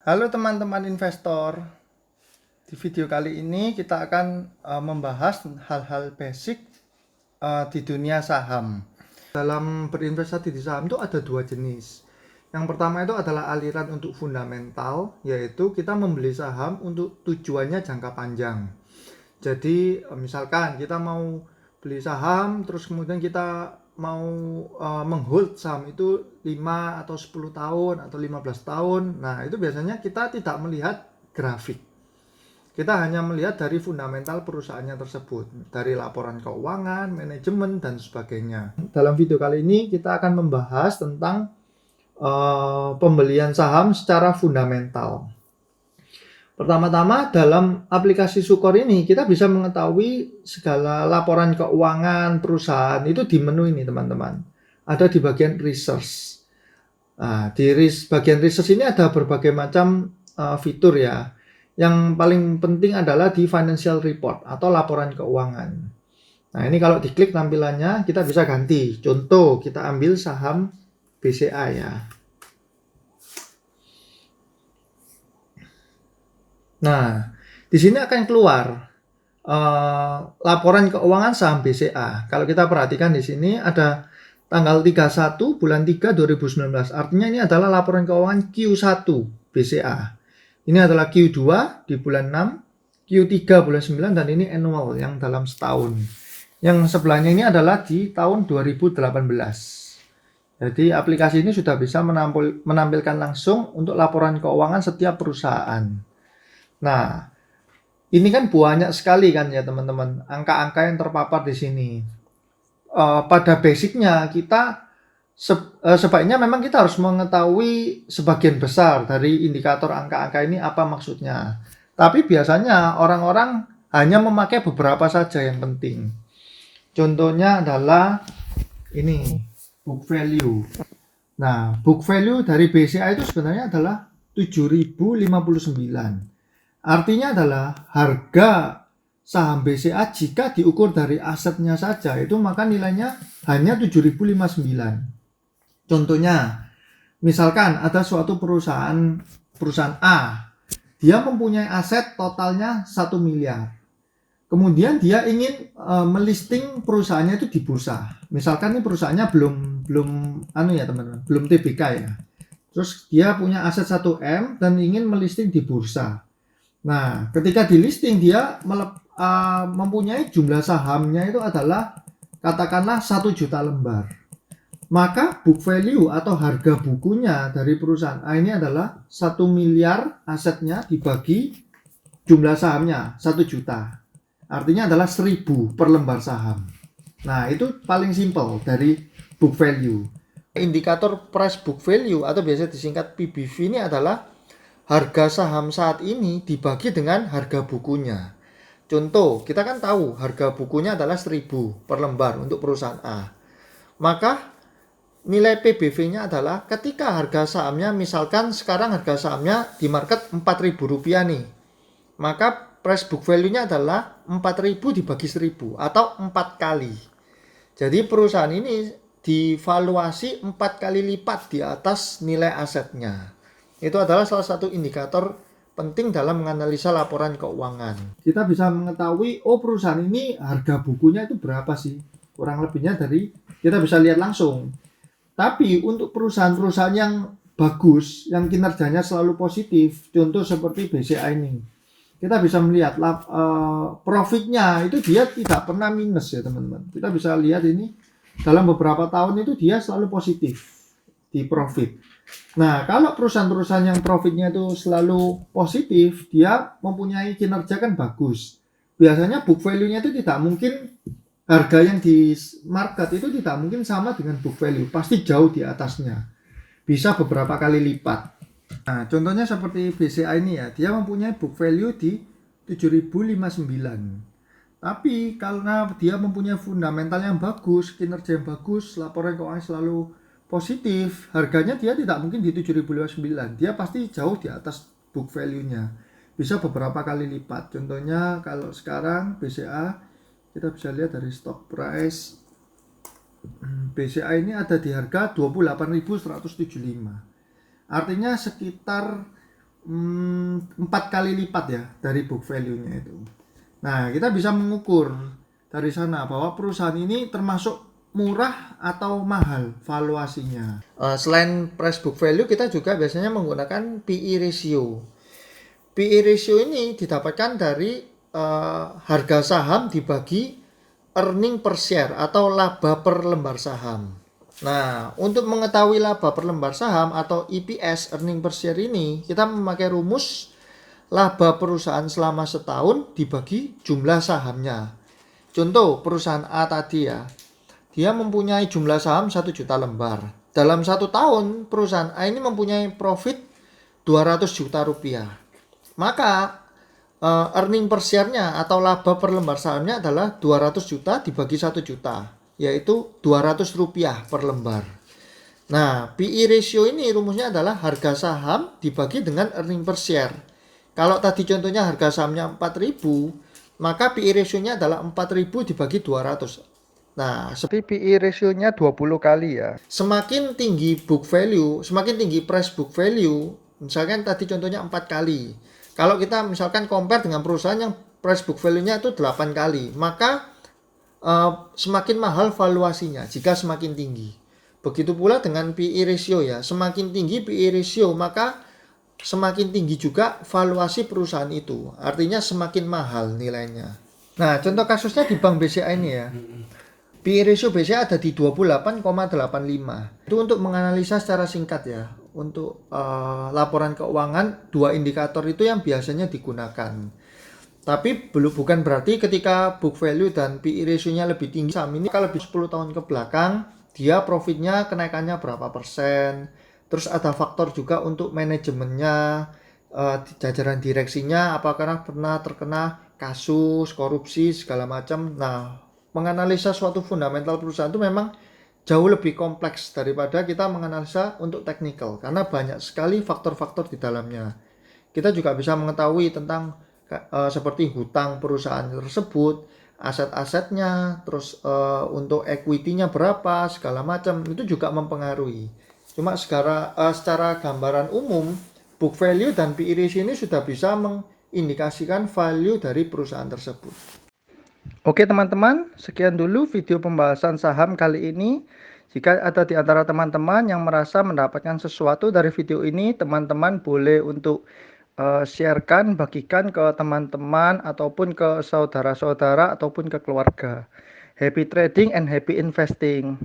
Halo teman-teman investor, di video kali ini kita akan membahas hal-hal basic di dunia saham. Dalam berinvestasi di saham itu ada dua jenis. Yang pertama itu adalah aliran untuk fundamental, yaitu kita membeli saham untuk tujuannya jangka panjang. Jadi misalkan kita mau beli saham, terus kemudian kita mau menghold saham itu 5 atau 10 tahun atau 15 tahun. Nah, itu biasanya kita tidak melihat grafik. Kita hanya melihat dari fundamental perusahaannya tersebut, dari laporan keuangan, manajemen, dan sebagainya. Dalam video kali ini kita akan membahas tentang pembelian saham secara fundamental. Pertama-tama dalam aplikasi Sukor ini kita bisa mengetahui segala laporan keuangan perusahaan itu di menu ini teman-teman. Ada di bagian research. Nah, di bagian research ini ada berbagai macam fitur ya. Yang paling penting adalah di financial report atau laporan keuangan. Nah, ini kalau diklik tampilannya kita bisa ganti. Contoh, kita ambil saham BCA ya. Nah, di sini akan keluar laporan keuangan saham BCA. Kalau kita perhatikan di sini ada tanggal 31 bulan 3 2019. Artinya ini adalah laporan keuangan Q1 BCA. Ini adalah Q2 di bulan 6, Q3 bulan 9, dan ini annual yang dalam setahun. Yang sebelahnya ini adalah di tahun 2018. Jadi aplikasi ini sudah bisa menampilkan langsung untuk laporan keuangan setiap perusahaan. Nah, ini kan banyak sekali kan ya teman-teman, angka-angka yang terpapar di sini. Pada basicnya kita sebaiknya memang kita harus mengetahui sebagian besar dari indikator angka-angka ini apa maksudnya. Tapi biasanya orang-orang hanya memakai beberapa saja yang penting. Contohnya adalah ini, book value. Nah, book value dari BCA itu sebenarnya adalah 7.059. Artinya adalah harga saham BCA jika diukur dari asetnya saja itu maka nilainya hanya 7.059. Contohnya, misalkan ada suatu perusahaan A, dia mempunyai aset totalnya 1 miliar. Kemudian dia ingin melisting perusahaannya itu di bursa. Misalkan ini perusahaannya belum TBK ya. Terus dia punya aset 1M dan ingin melisting di bursa. Nah, ketika di listing dia mempunyai jumlah sahamnya itu adalah katakanlah 1 juta lembar. Maka book value atau harga bukunya dari perusahaan A ini adalah 1 miliar asetnya dibagi jumlah sahamnya 1 juta. Artinya adalah 1.000 per lembar saham. Nah, itu paling simple dari book value. Indikator price book value atau biasa disingkat PBV ini adalah harga saham saat ini dibagi dengan harga bukunya. Contoh, kita kan tahu harga bukunya adalah 1.000 per lembar untuk perusahaan A. Maka nilai PBV-nya adalah ketika harga sahamnya, misalkan sekarang harga sahamnya di market Rp4.000 nih. Maka price book value-nya adalah 4.000 dibagi 1.000 atau 4 kali. Jadi perusahaan ini divaluasi 4 kali lipat di atas nilai asetnya. Itu adalah salah satu indikator penting dalam menganalisa laporan keuangan. Kita bisa mengetahui, oh perusahaan ini harga bukunya itu berapa sih? Kurang lebihnya dari kita bisa lihat langsung. Tapi untuk perusahaan-perusahaan yang bagus, yang kinerjanya selalu positif, contoh seperti BCA ini, kita bisa melihat profitnya itu dia tidak pernah minus ya teman-teman. Kita bisa lihat ini dalam beberapa tahun itu dia selalu positif di profit. Nah, kalau perusahaan-perusahaan yang profitnya itu selalu positif, dia mempunyai kinerja kan bagus. Biasanya book value-nya itu tidak mungkin, harga yang di market itu tidak mungkin sama dengan book value, pasti jauh di atasnya, bisa beberapa kali lipat. Nah, contohnya seperti BCA ini ya, dia mempunyai book value di 7.059. Tapi karena dia mempunyai fundamental yang bagus, kinerja yang bagus, laporan keuangan selalu positif, harganya dia tidak mungkin di 7.059, dia pasti jauh di atas book value-nya, bisa beberapa kali lipat. Contohnya kalau sekarang BCA, kita bisa lihat dari stock price BCA ini ada di harga 28.175. Artinya sekitar 4 kali lipat ya dari book value-nya itu. Nah, kita bisa mengukur dari sana bahwa perusahaan ini termasuk murah atau mahal valuasinya. Selain price book value, kita juga biasanya menggunakan PE ratio. PE ratio ini didapatkan dari harga saham dibagi earning per share atau laba per lembar saham. Nah, untuk mengetahui laba per lembar saham atau EPS, earning per share ini, kita memakai rumus laba perusahaan selama setahun dibagi jumlah sahamnya. Contoh perusahaan A tadi ya, dia mempunyai jumlah saham 1 juta lembar. Dalam 1 tahun perusahaan A ini mempunyai profit 200 juta rupiah. Maka earning per share-nya atau laba per lembar sahamnya adalah 200 juta dibagi 1 juta, yaitu 200 rupiah per lembar. Nah, PE ratio ini rumusnya adalah harga saham dibagi dengan earning per share. Kalau tadi contohnya harga sahamnya 4.000, maka PE ratio-nya adalah 4.000 dibagi 200. Nah, seperti PE ratio-nya 20 kali ya. Semakin tinggi book value, semakin tinggi price book value, misalkan tadi contohnya 4 kali. Kalau kita misalkan compare dengan perusahaan yang price book value-nya itu 8 kali, maka semakin mahal valuasinya jika semakin tinggi. Begitu pula dengan PE ratio ya, semakin tinggi PE ratio maka semakin tinggi juga valuasi perusahaan itu. Artinya semakin mahal nilainya. Nah, contoh kasusnya di Bank BCA ini ya. PE ratio BCA ada di 28,85. Itu untuk menganalisa secara singkat ya. Untuk laporan keuangan, 2 indikator itu yang biasanya digunakan. Tapi bukan berarti ketika book value dan PE ratio-nya lebih tinggi saham ini, kalau lebih 10 tahun ke belakang, dia profitnya kenaikannya berapa persen. Terus ada faktor juga untuk manajemennya, jajaran direksinya, apakah pernah terkena kasus, korupsi, segala macam. Nah, menganalisa suatu fundamental perusahaan itu memang jauh lebih kompleks daripada kita menganalisa untuk teknikal. Karena banyak sekali faktor-faktor di dalamnya. Kita juga bisa mengetahui tentang seperti hutang perusahaan tersebut, aset-asetnya, terus untuk equity-nya berapa, segala macam, itu juga mempengaruhi. Cuma secara gambaran umum, book value dan PE ratio ini sudah bisa mengindikasikan value dari perusahaan tersebut. Oke teman-teman, sekian dulu video pembahasan saham kali ini. Jika ada di antara teman-teman yang merasa mendapatkan sesuatu dari video ini, teman-teman boleh untuk sharekan, bagikan ke teman-teman ataupun ke saudara-saudara ataupun ke keluarga. Happy trading and happy investing.